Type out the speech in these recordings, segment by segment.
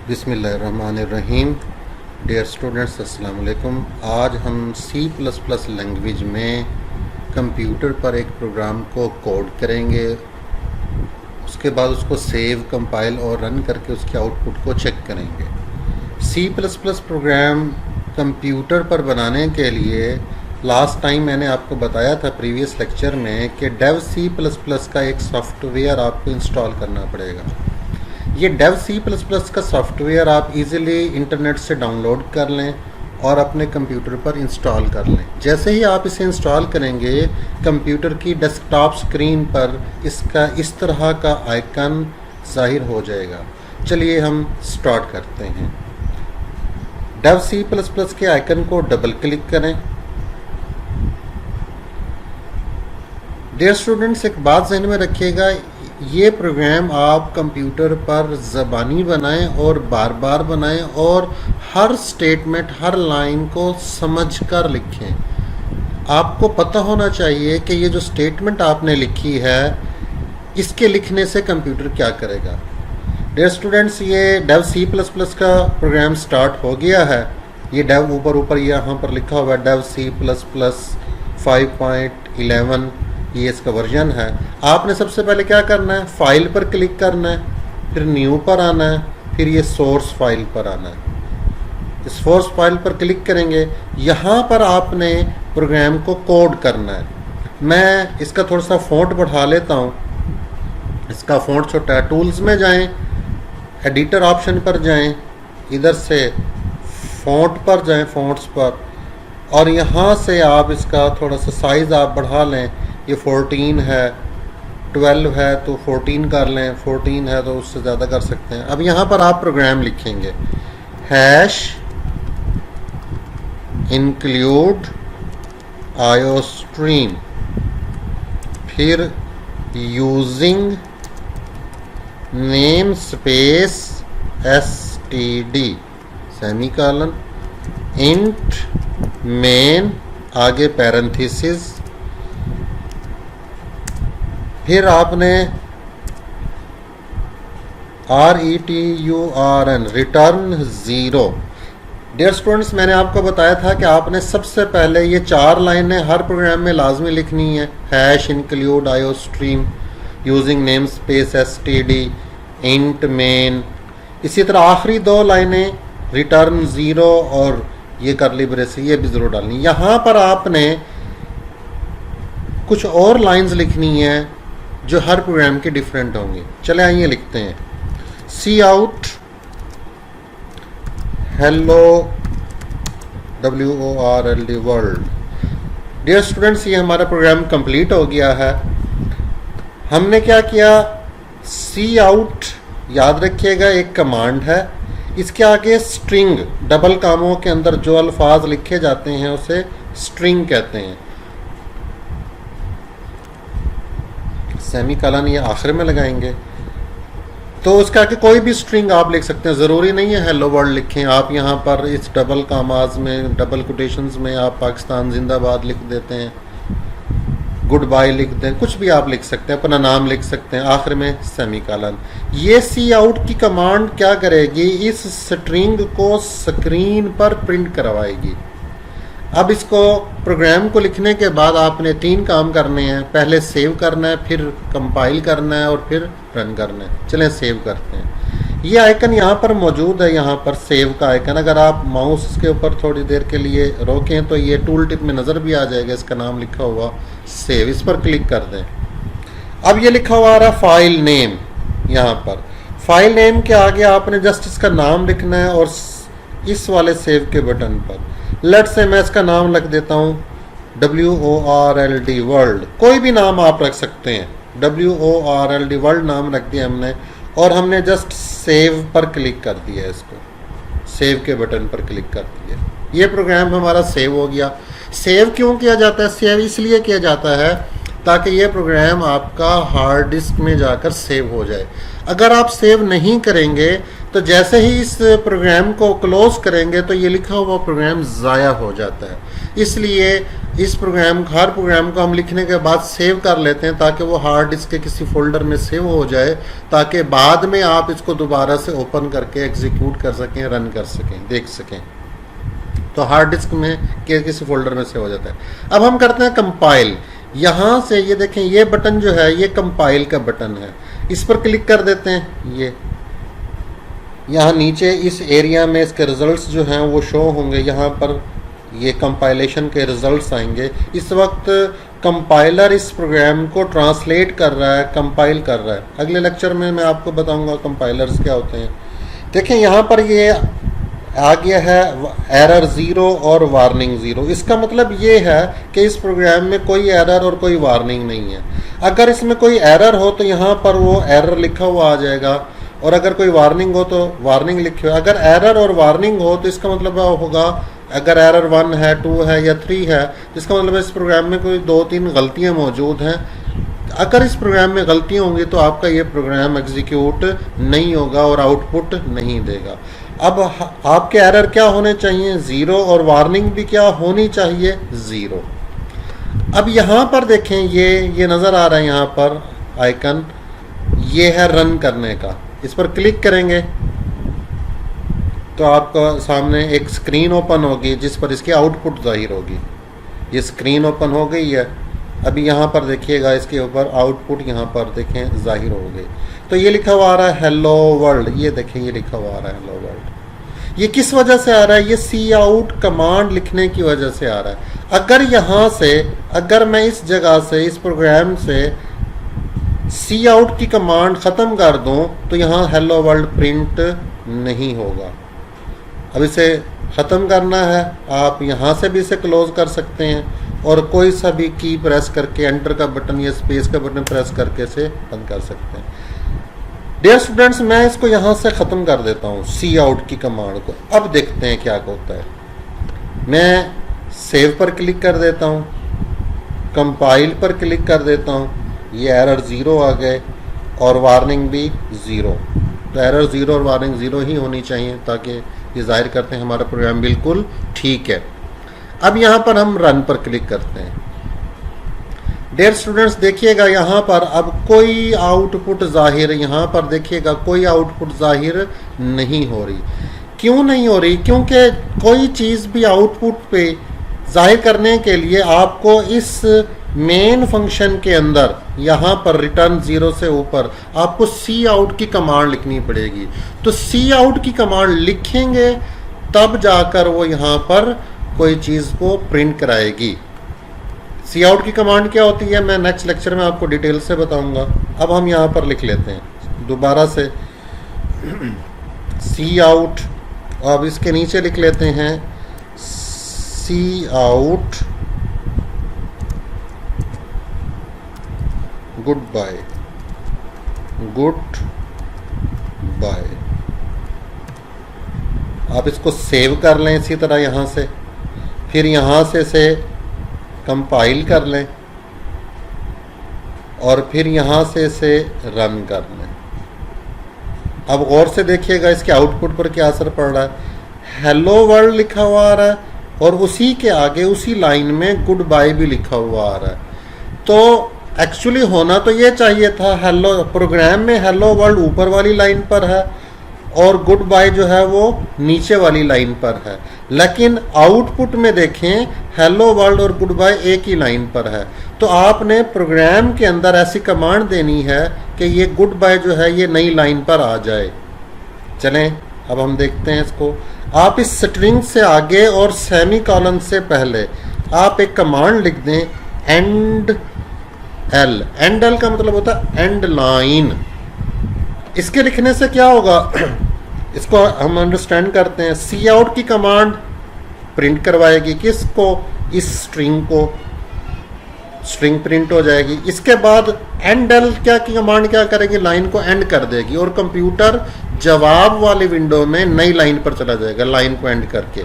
बिस्मिल्लाहिर्रहमानिर्रहीम। Dear students, अस्सलाम वालेकुम। आज हम C++ लैंग्वेज में कंप्यूटर पर एक प्रोग्राम को कोड करेंगे। उसके बाद उसको सेव, कंपाइल और रन करके उसके आउटपुट को चेक करेंगे। C++ प्रोग्राम कंप्यूटर पर बनाने के लिए लास्ट टाइम मैंने आपको बताया था प्रीवियस लेक्चर में कि डेव C++ का एक सॉफ्टवेयर आपको इंस्टॉल करना पड़ेगा। ये डेव C++ का सॉफ्टवेयर आप इजीली इंटरनेट से डाउनलोड कर लें और अपने कंप्यूटर पर इंस्टॉल कर लें। जैसे ही आप इसे इंस्टॉल करेंगे, कंप्यूटर की डेस्कटॉप स्क्रीन पर इसका इस तरह का आइकन ज़ाहिर हो जाएगा। चलिए हम स्टार्ट करते हैं। डेव C++ के आइकन को डबल क्लिक करें। डियर स्टूडेंट्स, एक बात ज़हन में रखिएगा, ये प्रोग्राम आप कंप्यूटर पर ज़बानी बनाएं और बार बार बनाएं और हर स्टेटमेंट, हर लाइन को समझकर लिखें। आपको पता होना चाहिए कि ये जो स्टेटमेंट आपने लिखी है, इसके लिखने से कंप्यूटर क्या करेगा। डियर स्टूडेंट्स, ये डेव C++ का प्रोग्राम स्टार्ट हो गया है। ये डेव ऊपर यहाँ पर लिखा हुआ है डेव C++ 5.11, ये इसका वर्जन है। आपने सबसे पहले क्या करना है, फाइल पर क्लिक करना है, फिर न्यू पर आना है, फिर ये सोर्स फाइल पर आना है। इस सोर्स फाइल पर क्लिक करेंगे, यहाँ पर आपने प्रोग्राम को कोड करना है। मैं इसका थोड़ा सा फ़ॉन्ट बढ़ा लेता हूँ। इसका फ़ॉन्ट छोटा है। टूल्स में जाएं, एडिटर ऑप्शन पर जाएं, इधर से फ़ॉन्ट पर जाएं, फ़ॉन्ट्स पर, और यहाँ से आप इसका थोड़ा सा साइज़ आप बढ़ा लें। ये 14 है, 12 है तो 14 कर लें, 14 है तो उससे ज़्यादा कर सकते हैं। अब यहाँ पर आप प्रोग्राम लिखेंगे, हैश इंक्लूड आयोस्ट्रीम, फिर using name space std semicolon, int main, आगे पैरेंथेसिस, फिर आपने return रिटर्न 0। डियर स्टूडेंट्स, मैंने आपको बताया था कि आपने सबसे पहले ये 4 लाइनें हर प्रोग्राम में लाजमी लिखनी है। Hash include iostream, using name space std, int main. इसी तरह आखिरी 2 लाइनें रिटर्न 0 और ये करली ब्रेस, ये भी ज़रूर डालनी। यहाँ पर आपने कुछ और लाइंस लिखनी है जो हर प्रोग्राम के डिफरेंट होंगे। चले आइए लिखते हैं, cout hello WORLD world. Dear students, ये हमारा प्रोग्राम कंप्लीट हो गया है। हमने क्या किया, सी आउट याद रखिएगा एक कमांड है। इसके आगे स्ट्रिंग, डबल कामों के अंदर जो अल्फाज लिखे जाते हैं उसे स्ट्रिंग कहते हैं। सेमीकोलन ये आखिर में लगाएंगे। तो उसके आगे कोई भी स्ट्रिंग आप लिख सकते हैं, ज़रूरी नहीं है हेलो वर्ल्ड लिखें। आप यहाँ पर इस डबल कामाज में, डबल कोटेशंस में आप पाकिस्तान जिंदाबाद लिख देते हैं, गुड बाय लिख दें, कुछ भी आप लिख सकते हैं, अपना नाम लिख सकते हैं, आखिर में सेमीकोलन। ये सी आउट की कमांड क्या करेगी, इस स्ट्रिंग को स्क्रीन पर प्रिंट करवाएगी। अब इसको प्रोग्राम को लिखने के बाद आपने 3 काम करने हैं। पहले सेव करना है, फिर कंपाइल करना है और फिर रन करना है। चलें सेव करते हैं। ये आइकन यहाँ पर मौजूद है, यहाँ पर सेव का आइकन। अगर आप माउस के ऊपर थोड़ी देर के लिए रोकें तो ये टूल टिप में नज़र भी आ जाएगा, इसका नाम लिखा हुआ सेव। इस पर क्लिक कर दें। अब ये लिखा हुआ आ रहा फाइल नेम। यहाँ पर फाइल नेम के आगे आपने जस्ट इसका नाम लिखना है और इस वाले सेव के बटन पर लेट से मैं इसका नाम लिख देता हूँ WORLD वर्ल्ड। कोई भी नाम आप रख सकते हैं, WORLD वर्ल्ड नाम रख दिया हमने, और हमने जस्ट सेव पर क्लिक कर दिया। इसको सेव के बटन पर क्लिक कर दिया। ये प्रोग्राम हमारा सेव हो गया। सेव क्यों किया जाता है, सेव इसलिए किया जाता है ताकि ये प्रोग्राम आपका हार्ड डिस्क में जाकर सेव हो जाए। अगर आप सेव नहीं करेंगे तो जैसे ही इस प्रोग्राम को क्लोज करेंगे तो ये लिखा हुआ प्रोग्राम ज़ाया हो जाता है। इसलिए इस प्रोग्राम हर प्रोग्राम को हम लिखने के बाद सेव कर लेते हैं ताकि वो हार्ड डिस्क के किसी फोल्डर में सेव हो जाए, ताकि बाद में आप इसको दोबारा से ओपन करके एग्जीक्यूट कर सकें, रन कर सकें, देख सकें। तो हार्ड डिस्क में किसी फोल्डर में सेव हो जाता है। अब हम करते हैं कंपाइल। यहाँ से ये देखें, ये बटन जो है ये कंपाइल का बटन है, इस पर क्लिक कर देते हैं। ये यहाँ नीचे इस एरिया में इसके रिजल्ट्स जो हैं वो शो होंगे, यहाँ पर ये कंपाइलेशन के रिजल्ट्स आएंगे। इस वक्त कंपाइलर इस प्रोग्राम को ट्रांसलेट कर रहा है, कंपाइल कर रहा है। अगले लेक्चर में मैं आपको बताऊंगा कंपाइलर्स क्या होते हैं। देखें यहाँ पर ये आ गया है एरर 0 और वार्निंग 0। इसका मतलब ये है कि इस प्रोग्राम में कोई एरर और कोई वार्निंग नहीं है। अगर इसमें कोई एरर हो तो यहाँ पर वो एरर लिखा हुआ आ जाएगा, और अगर कोई वार्निंग हो तो वार्निंग लिखे हुआ। अगर एरर और वार्निंग हो तो इसका मतलब होगा, अगर एरर 1 है, 2 है या 3 है, तो इसका मतलब इस प्रोग्राम में कोई 2-3 गलतियाँ मौजूद हैं। अगर इस प्रोग्राम में गलतियाँ होंगी तो आपका ये प्रोग्राम एग्जीक्यूट नहीं होगा और आउटपुट नहीं देगा। अब आपके एरर क्या होने चाहिए? 0, और वार्निंग भी क्या होनी चाहिए? 0। अब यहाँ पर देखें, ये नज़र आ रहा है यहाँ पर आइकन, ये है रन करने का। इस पर क्लिक करेंगे तो आपका सामने एक स्क्रीन ओपन होगी जिस पर इसकी आउटपुट जाहिर होगी। ये स्क्रीन ओपन हो गई है। अभी यहाँ पर देखिएगा, इसके ऊपर आउटपुट यहाँ पर देखें जाहिर हो गई। तो ये लिखा हुआ आ रहा है हेलो वर्ल्ड। ये देखें, ये लिखा हुआ आ रहा है हेलो वर्ल्ड। ये किस वजह से आ रहा है? ये सी आउट कमांड लिखने की वजह से आ रहा है। अगर यहाँ से, अगर मैं इस जगह से, इस प्रोग्राम से सी आउट की कमांड ख़त्म कर दूं तो यहाँ हेलो वर्ल्ड प्रिंट नहीं होगा। अब इसे ख़त्म करना है, आप यहाँ से भी इसे क्लोज कर सकते हैं, और कोई सा भी की प्रेस करके, एंटर का बटन या स्पेस का बटन प्रेस करके इसे बंद कर सकते हैं। डियर स्टूडेंट्स, मैं इसको यहाँ से ख़त्म कर देता हूँ सी आउट की कमांड को। अब देखते हैं क्या होता है। मैं सेव पर क्लिक कर देता हूँ, कंपाइल पर क्लिक कर देता हूँ, ये एरर 0 आ गए और वार्निंग भी 0। तो एरर 0 और वार्निंग 0 ही होनी चाहिए, ताकि ये जाहिर करते हैं हमारा प्रोग्राम बिल्कुल ठीक है। अब यहाँ पर हम रन पर क्लिक करते हैं। डियर स्टूडेंट्स, देखिएगा यहाँ पर अब कोई आउटपुट जाहिर, यहाँ पर देखिएगा कोई आउटपुट जाहिर नहीं हो रही। क्यों नहीं हो रही? क्योंकि कोई चीज़ भी आउटपुट पे जाहिर करने के लिए आपको इस मेन फंक्शन के अंदर यहाँ पर रिटर्न 0 से ऊपर आपको सी आउट की कमांड लिखनी पड़ेगी। तो सी आउट की कमांड लिखेंगे तब जाकर वो यहाँ पर कोई चीज़ को प्रिंट कराएगी। सी आउट की कमांड क्या होती है मैं नेक्स्ट लेक्चर में आपको डिटेल से बताऊंगा। अब हम यहाँ पर लिख लेते हैं दोबारा से सी आउट। अब इसके नीचे लिख लेते हैं cout good bye, good bye. आप इसको सेव कर लें इसी तरह यहाँ से, फिर यहाँ से कंपाइल कर लें और फिर यहाँ से रन कर लें। अब गौर से देखिएगा इसके आउटपुट पर क्या असर पड़ रहा है। हेलो वर्ल्ड लिखा हुआ आ रहा है और उसी के आगे उसी लाइन में गुड बाय भी लिखा हुआ आ रहा है। तो एक्चुअली होना तो ये चाहिए था, हेलो प्रोग्राम में हेलो वर्ल्ड ऊपर वाली लाइन पर है और गुड बाय जो है वो नीचे वाली लाइन पर है, लेकिन आउटपुट में देखें हेलो वर्ल्ड और गुड बाय एक ही लाइन पर है। तो आपने प्रोग्राम के अंदर ऐसी कमांड देनी है कि ये गुड बाय जो है ये नई लाइन पर आ जाए। चलें अब हम देखते हैं इसको। आप इस स्ट्रिंग से आगे और सेमी कॉलन से पहले आप एक कमांड लिख दें एंड एल। एंड एल का मतलब होता है एंड लाइन। इसके लिखने से क्या होगा इसको हम अंडरस्टैंड करते हैं। सी आउट की कमांड प्रिंट करवाएगी किसको? इस स्ट्रिंग को, स्ट्रिंग प्रिंट हो जाएगी। इसके बाद एंड एल क्या की कमांड क्या करेगी? लाइन को एंड कर देगी और कंप्यूटर जवाब वाली विंडो में नई लाइन पर चला जाएगा लाइन को एंड करके।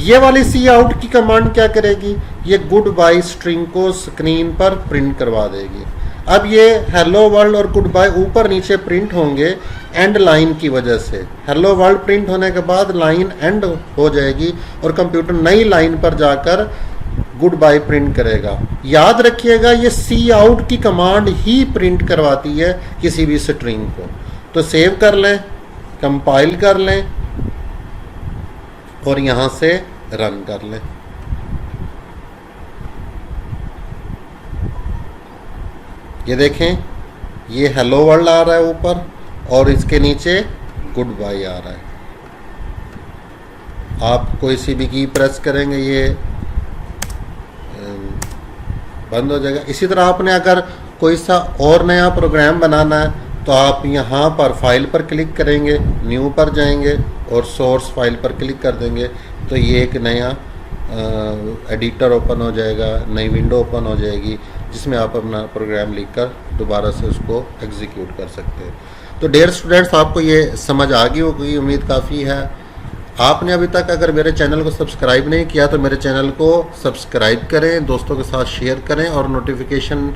ये वाली सी आउट की कमांड क्या करेगी? ये गुड बाय स्ट्रिंग को स्क्रीन पर प्रिंट करवा देगी। अब ये हेलो वर्ल्ड और गुड बाय ऊपर नीचे प्रिंट होंगे एंड लाइन की वजह से। हेलो वर्ल्ड प्रिंट होने के बाद लाइन एंड हो जाएगी और कंप्यूटर नई लाइन पर जाकर गुड बाय प्रिंट करेगा। याद रखिएगा ये सी आउट की कमांड ही प्रिंट करवाती है किसी भी स्ट्रिंग को। तो सेव कर लें, कंपाइल कर लें और यहां से रन कर लें। ये देखें, ये हेलो वर्ल्ड आ रहा है ऊपर और इसके नीचे गुड बाय आ रहा है। आप कोई सी भी की प्रेस करेंगे ये बंद हो जाएगा। इसी तरह आपने अगर कोई सा और नया प्रोग्राम बनाना है तो आप यहाँ पर फाइल पर क्लिक करेंगे, न्यू पर जाएंगे और सोर्स फाइल पर क्लिक कर देंगे तो ये एक नया एडिटर ओपन हो जाएगा, नई विंडो ओपन हो जाएगी जिसमें आप अपना प्रोग्राम लिखकर दोबारा से उसको एग्जीक्यूट कर सकते हैं। तो डियर स्टूडेंट्स, आपको ये समझ आ गई होगी, उम्मीद काफ़ी है। आपने अभी तक अगर मेरे चैनल को सब्सक्राइब नहीं किया तो मेरे चैनल को सब्सक्राइब करें, दोस्तों के साथ शेयर करें और नोटिफिकेशन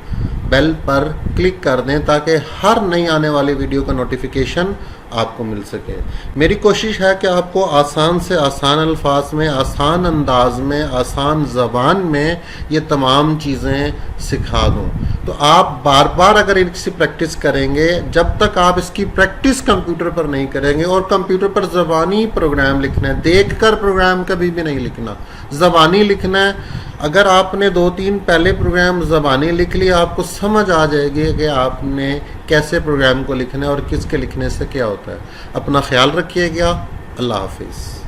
बेल पर क्लिक कर दें ताकि हर नई आने वाली वीडियो का नोटिफिकेशन आपको मिल सके। मेरी कोशिश है कि आपको आसान से आसान अल्फाज में, आसान अंदाज में, आसान ज़बान में ये तमाम चीज़ें सिखा दूँ। तो आप बार बार अगर इसकी प्रैक्टिस करेंगे, जब तक आप इसकी प्रैक्टिस कंप्यूटर पर नहीं करेंगे, और कंप्यूटर पर ज़बानी प्रोग्राम लिखना है, देखकर प्रोग्राम कभी भी नहीं लिखना, ज़बानी लिखना है। अगर आपने 2-3 पहले प्रोग्राम ज़बानी लिख लिया, आपको समझ आ जाएगी कि आपने कैसे प्रोग्राम को लिखना है और किसके लिखने से क्या होता है। अपना ख्याल रखिएगा। अल्लाह हाफिज़।